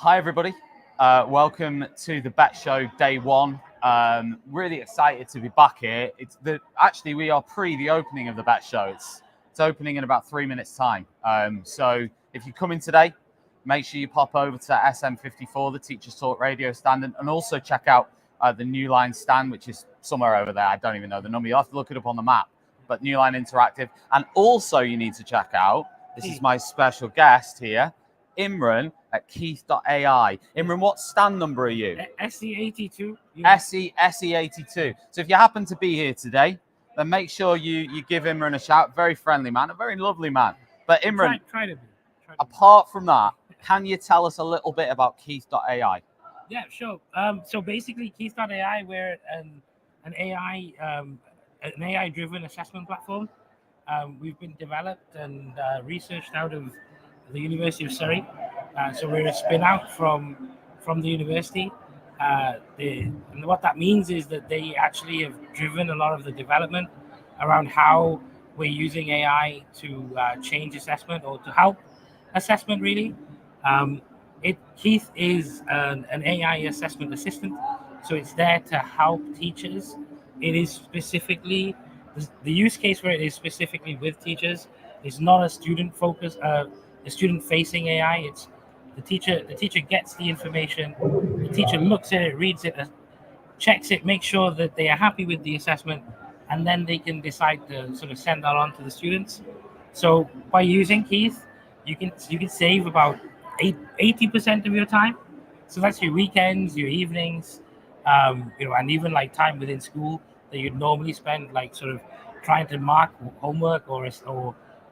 Hi, everybody. Welcome to the Bet Show Day 1. Really excited to be back here. Actually, we are the opening of the Bet Show. It's opening in about 3 minutes' time. So if you come in today, make sure you pop over to SM54, the Teachers Talk radio stand, and also check out the New Line stand, which is somewhere over there. I don't even know the number. You'll have to look it up on the map. But New Line Interactive. And also you need to check out, this is my special guest here, Imran at KEATH.ai. Imran, what stand number are you? SE82. SE82. So if you happen to be here today, then make sure you give Imran a shout. Very friendly man, a very lovely man. But Imran, try to be. Apart from that, can you tell us a little bit about KEATH.ai? Yeah, sure. So basically, KEATH.ai, we're an AI-driven assessment platform. We've been developed and researched out of the University of Surrey. So we're a spin out from the university. And what that means is that they actually have driven a lot of the development around how we're using AI to change assessment or to help assessment, really. KEATH is an AI assessment assistant, so it's there to help teachers. It is specifically the use case for it is specifically with teachers. It's not a student-focused, a student-facing AI. It's the teacher. The teacher gets the information. The teacher looks at it, reads it, checks it, makes sure that they are happy with the assessment, and then they can decide to sort of send that on to the students. So by using KEATH, you can save about 80% of your time. So that's your weekends, your evenings, and even like time within school that you'd normally spend like sort of trying to mark homework or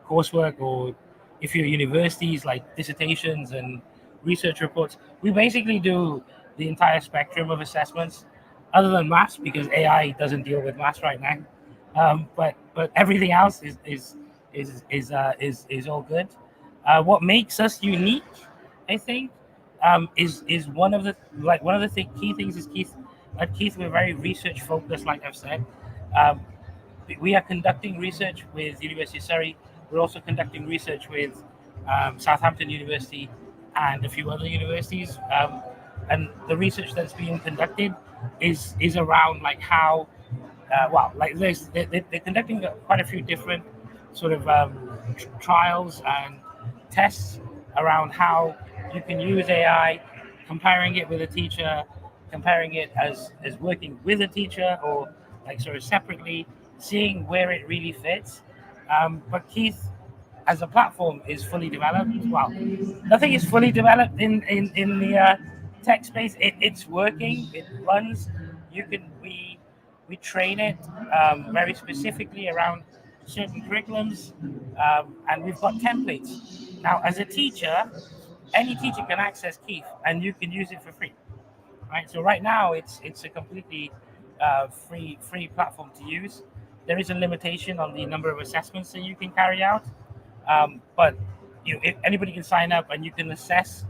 coursework, or if you're universities like dissertations and research reports. We basically do the entire spectrum of assessments, other than maths, because AI doesn't deal with maths right now. But everything else is all good. What makes us unique, I think, is one of the key things is KEATH. At KEATH, we're very research focused, like I've said. Um, we are conducting research with the University of Surrey. We're also conducting research with Southampton University and a few other universities. And the research that's being conducted is around like how they're conducting quite a few different sort of trials and tests around how you can use AI, comparing it with a teacher, comparing it as working with a teacher or like sort of separately, seeing where it really fits. But KEATH as a platform is fully developed. Well, nothing is fully developed in the tech space. It's working. It runs. We train it very specifically around certain curriculums, and we've got templates. Now, as a teacher, any teacher can access KEATH, and you can use it for free. Right. So right now, it's a completely free platform to use. There is a limitation on the number of assessments that you can carry out, but if anybody can sign up, and you can assess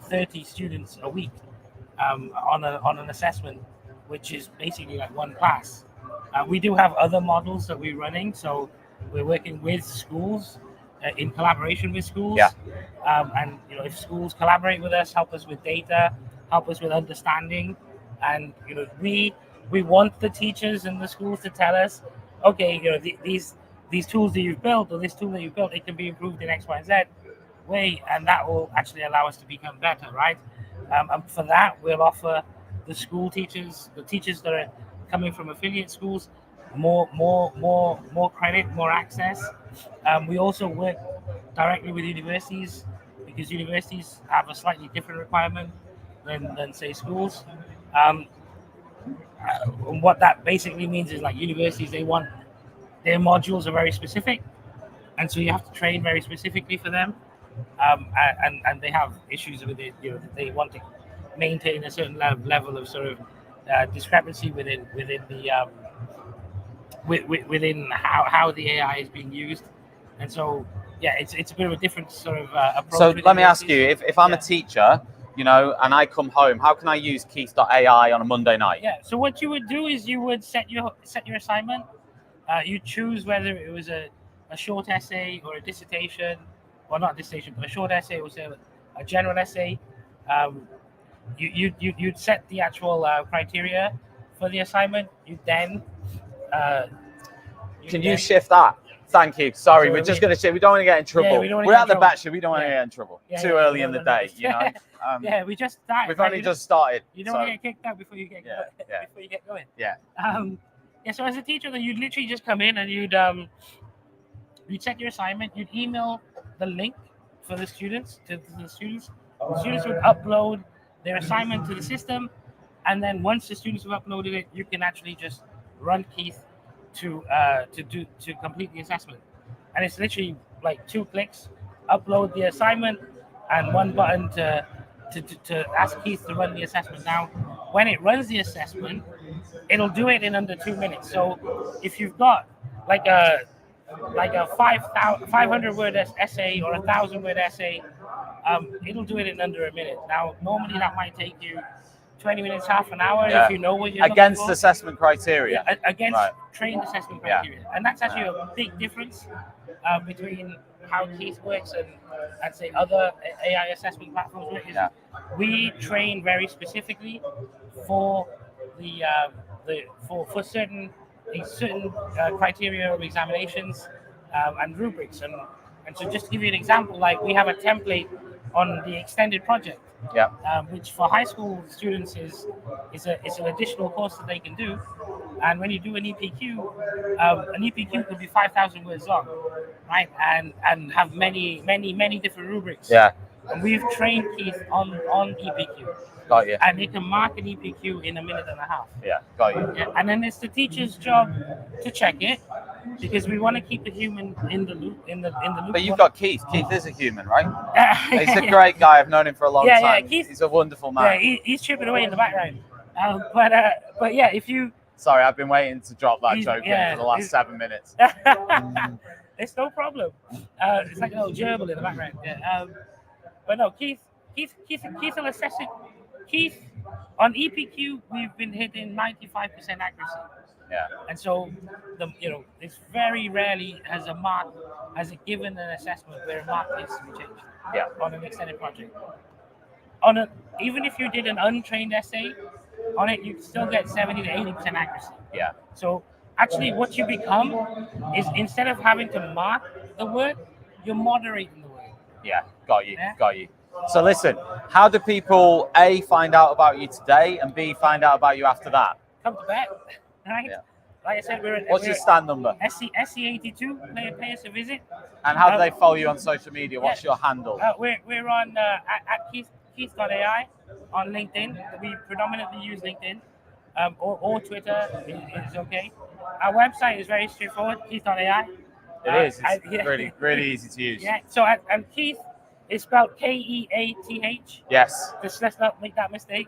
30 students a week on an assessment, which is basically like one class. We do have other models that we're running, so we're working with schools in collaboration with schools. Yeah. And if schools collaborate with us, help us with data, help us with understanding, and we want the teachers and the schools to tell us, okay, these tools that you've built, or this tool that you've built, it can be improved in X, Y, and Z way, and that will actually allow us to become better, right? And for that, we'll offer the school teachers, the teachers that are coming from affiliate schools, more credit, more access. We also work directly with universities, because universities have a slightly different requirement than say schools. And what that basically means is, like, universities, they want their modules are very specific, and so you have to train very specifically for them. And they have issues with it. They want to maintain a certain level of sort of discrepancy within the within how the AI is being used, and so yeah, it's a bit of a different sort of approach. So let me ask you, if I'm a teacher, and I come home, how can I use KEATH.ai on a Monday night? Yeah. So what you would do is you would set your assignment. You choose whether it was a short essay or a dissertation, or not dissertation, but a short essay, or say a general essay. You'd set the actual criteria for the assignment. You then Can you shift that? Thank you. Sorry, we're just going to shift. We don't want to get in trouble. we don't wanna We're get at in the trouble. batch show. We don't want to get in trouble. Too early in the day, you know. We just started. We've only just started. You don't want to get kicked out before you get before you get going. Yeah. So as a teacher, then you'd literally just come in and you'd check your assignment. You'd email the link for the students to the students. The students would upload their assignment to the system, and then once the students have uploaded it, you can actually just run Keith to complete the assessment. And it's literally like 2 clicks, upload the assignment, and 1 button to ask Keith to run the assessment. Now, when it runs the assessment, it'll do it in under 2 minutes. So if you've got like a 500 word essay or a 1,000 word essay, it'll do it in under a minute. Now, normally that might take you 20 minutes, half an hour if you know what you're against looking for. assessment criteria. Yeah, against trained assessment criteria. And that's actually a big difference between how Keith works and say other AI assessment platforms work. Is we train very specifically for for certain criteria of examinations and rubrics. And so just to give you an example, like we have a template on the extended project, which for high school students is an additional course that they can do. And when you do an EPQ could be 5,000 words long, right? And have many different rubrics. Yeah. And we've trained Keith on EPQ. Got you. And he can mark an EPQ in a minute and a half. Yeah, got you. Yeah. And then it's the teacher's job to check it, because we want to keep the human in the loop. But you've got Keith. Keith is a human, right? He's a great guy. I've known him for a long time. Yeah, Keith, he's a wonderful man. Yeah, he's chipping away in the background. But yeah, if you... Sorry, I've been waiting to drop that joke in for the last 7 minutes. It's no problem. It's like a little gerbil in the background. Yeah. But no, Keith will assess it. Keith, on EPQ, we've been hitting 95% accuracy. Yeah. And so, it's very rarely has it given an assessment where a mark needs to be changed. Yeah. On an extended project. Even if you did an untrained essay on it, you still get 70 to 80% accuracy. Yeah. So actually, what you become is, instead of having to mark the word, you're moderating the word. Yeah. Got you. So listen, how do people A, find out about you today, and B, find out about you after that? Come to bet, right? Yeah. Like I said, what's your stand number? SC82. Pay us a visit. And how do they follow you on social media? What's your handle? We're on at KEATH.ai on LinkedIn. We predominantly use LinkedIn, or Twitter is okay. Our website is very straightforward, KEATH.ai. It is. It's really easy to use. Yeah. So and Keith is spelled KEATH. Yes. Just let's not make that mistake.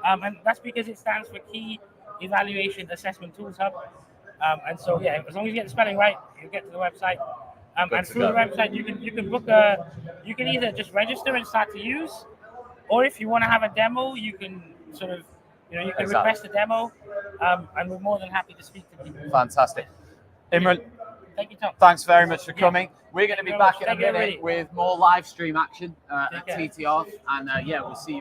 And that's because it stands for Key Evaluation Assessment Tools Hub. And so as long as you get the spelling right, you'll get to the website. And through the website, you can book you can either just register and start to use, or if you want to have a demo, you can sort of, you can request a demo, and we're more than happy to speak to people. Fantastic. Imran, thank you, Tom. Thanks very much for coming. We're going to be back in a minute with more live stream action at TTR, and we'll see you.